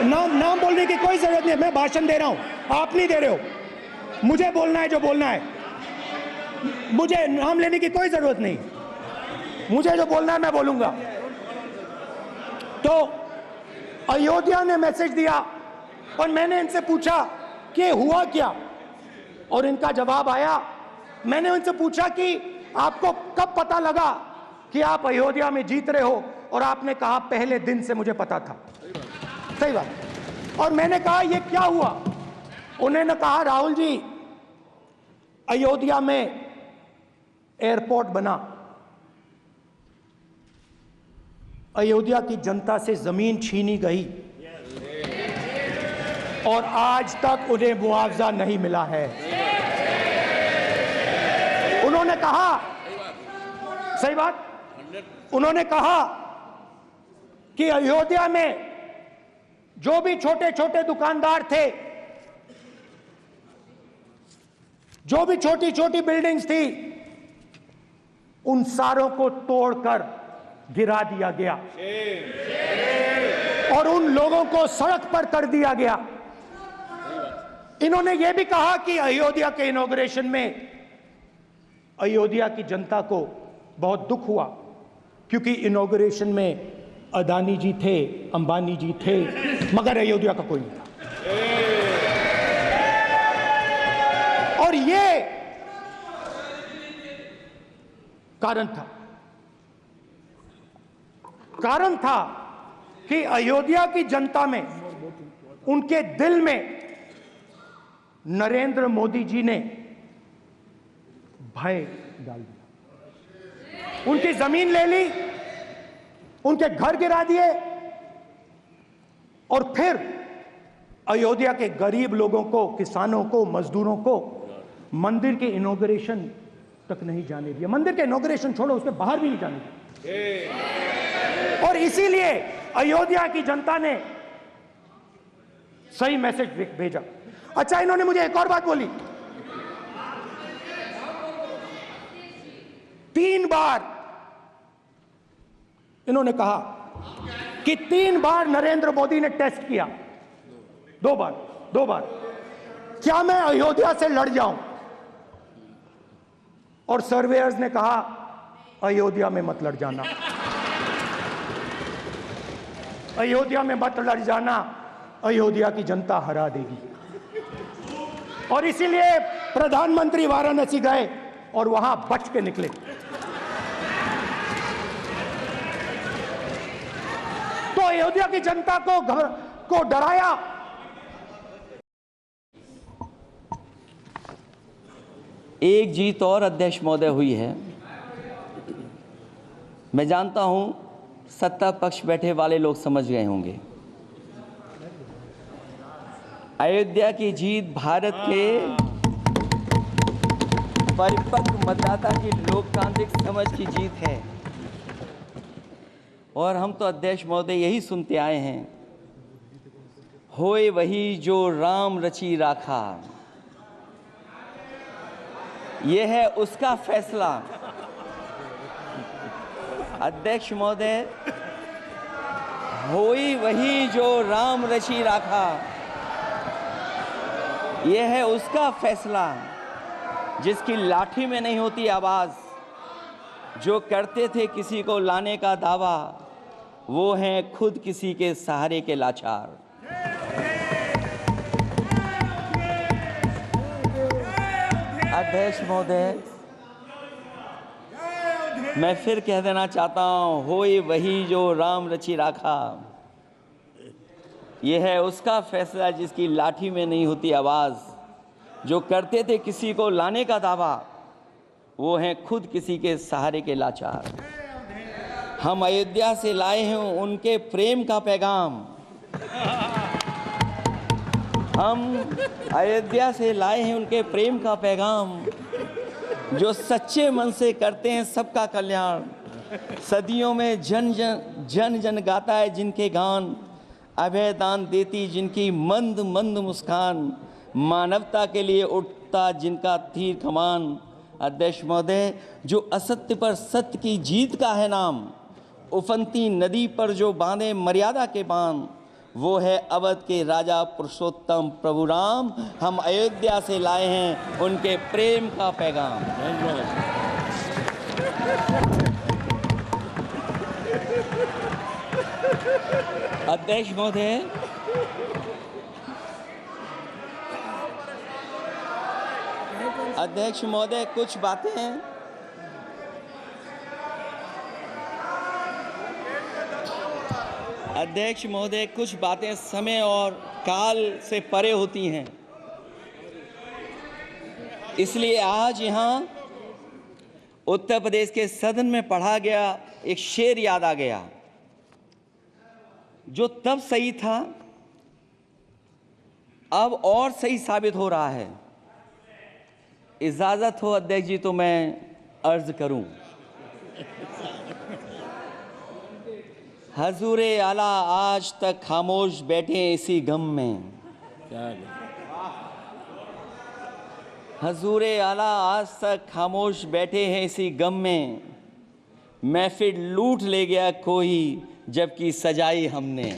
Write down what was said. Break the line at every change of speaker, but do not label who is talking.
नाम बोलने की कोई जरूरत नहीं है। मैं भाषण दे रहा हूं, आप नहीं दे रहे हो। मुझे बोलना है जो बोलना है, मुझे नाम लेने की कोई जरूरत नहीं। मुझे जो बोलना है मैं बोलूंगा। तो अयोध्या ने मैसेज दिया और मैंने इनसे पूछा कि हुआ क्या, और इनका जवाब आया। मैंने उनसे पूछा कि आपको कब पता लगा कि आप अयोध्या में जीत रहे हो, और आपने कहा पहले दिन से मुझे पता था। सही बात। और मैंने कहा ये क्या हुआ? उन्होंने कहा राहुल जी, अयोध्या में एयरपोर्ट बना, अयोध्या की जनता से जमीन छीनी गई और आज तक उन्हें मुआवजा नहीं मिला है। उन्होंने कहा, सही बात, उन्होंने कहा कि अयोध्या में जो भी छोटे छोटे दुकानदार थे, जो भी छोटी छोटी बिल्डिंग्स थी, उन सारों को तोड़कर गिरा दिया गया और उन लोगों को सड़क पर कर दिया गया। इन्होंने यह भी कहा कि अयोध्या के इनॉग्रेशन में अयोध्या की जनता को बहुत दुख हुआ, क्योंकि इनॉग्रेशन में अदानी जी थे, अंबानी जी थे, मगर अयोध्या का कोई नहीं था। और ये कारण था कि अयोध्या की जनता में, उनके दिल में नरेंद्र मोदी जी ने भय डाल दिया। उनकी जमीन ले ली, उनके घर गिरा दिए, और फिर अयोध्या के गरीब लोगों को, किसानों को, मजदूरों को मंदिर के इनॉग्रेशन तक नहीं जाने दिया। मंदिर के इनॉग्रेशन छोड़ो, उसके बाहर भी नहीं जाने दिया। और इसीलिए अयोध्या की जनता ने सही मैसेज भेजा। अच्छा, इन्होंने मुझे एक और बात बोली। 3 बार इन्होंने कहा कि 3 बार नरेंद्र मोदी ने टेस्ट किया। 2 बार क्या मैं अयोध्या से लड़ जाऊं? और सर्वेयर्स ने कहा अयोध्या में मत लड़ जाना, अयोध्या में मत लड़ जाना, अयोध्या की जनता हरा देगी। और इसीलिए प्रधानमंत्री वाराणसी गए और वहां बच के निकले। तो अयोध्या की जनता को डराया।
एक जीत और अध्यक्ष महोदय हुई है। मैं जानता हूं सत्ता पक्ष बैठे वाले लोग समझ गए होंगे। अयोध्या की जीत भारत के परिपक्व मतदाता की लोकतांत्रिक समझ की जीत है। और हम तो अध्यक्ष महोदय यही सुनते आए हैं, होए वही जो राम रची राखा, यह है उसका फैसला। अध्यक्ष महोदय, होई वही जो राम रची राखा, यह है उसका फैसला, जिसकी लाठी में नहीं होती आवाज, जो करते थे किसी को लाने का दावा, वो हैं खुद किसी के सहारे के लाचार। अध्यक्ष महोदय, मैं फिर कह देना चाहता हूँ, होए वही जो राम रची राखा, यह है उसका फैसला, जिसकी लाठी में नहीं होती आवाज़, जो करते थे किसी को लाने का दावा, वो हैं खुद किसी के सहारे के लाचार। हम अयोध्या से लाए हैं उनके प्रेम का पैगाम, हम अयोध्या से लाए हैं उनके प्रेम का पैगाम, जो सच्चे मन से करते हैं सबका कल्याण। सदियों में जन जन गाता है जिनके गान, अभय दान देती जिनकी मंद मंद मुस्कान, मानवता के लिए उठता जिनका तीर कमान। अध्यक्ष महोदय, जो असत्य पर सत्य की जीत का है नाम, उफनती नदी पर जो बांधे मर्यादा के बांध, वो है अवध के राजा पुरुषोत्तम प्रभु राम। हम अयोध्या से लाए हैं उनके प्रेम का पैगाम। अध्यक्ष महोदय, अध्यक्ष महोदय, कुछ बातें अध्यक्ष महोदय, कुछ बातें समय और काल से परे होती हैं, इसलिए आज यहाँ उत्तर प्रदेश के सदन में पढ़ा गया एक शेर याद आ गया, जो तब सही था अब और सही साबित हो रहा है। इजाजत हो अध्यक्ष जी तो मैं अर्ज करूं। हजूरे आला आज तक खामोश बैठे इसी गम में। हजूरे आला आज तक खामोश बैठे हैं इसी गम में। महफिल लूट ले गया कोई जबकि सजाई हमने।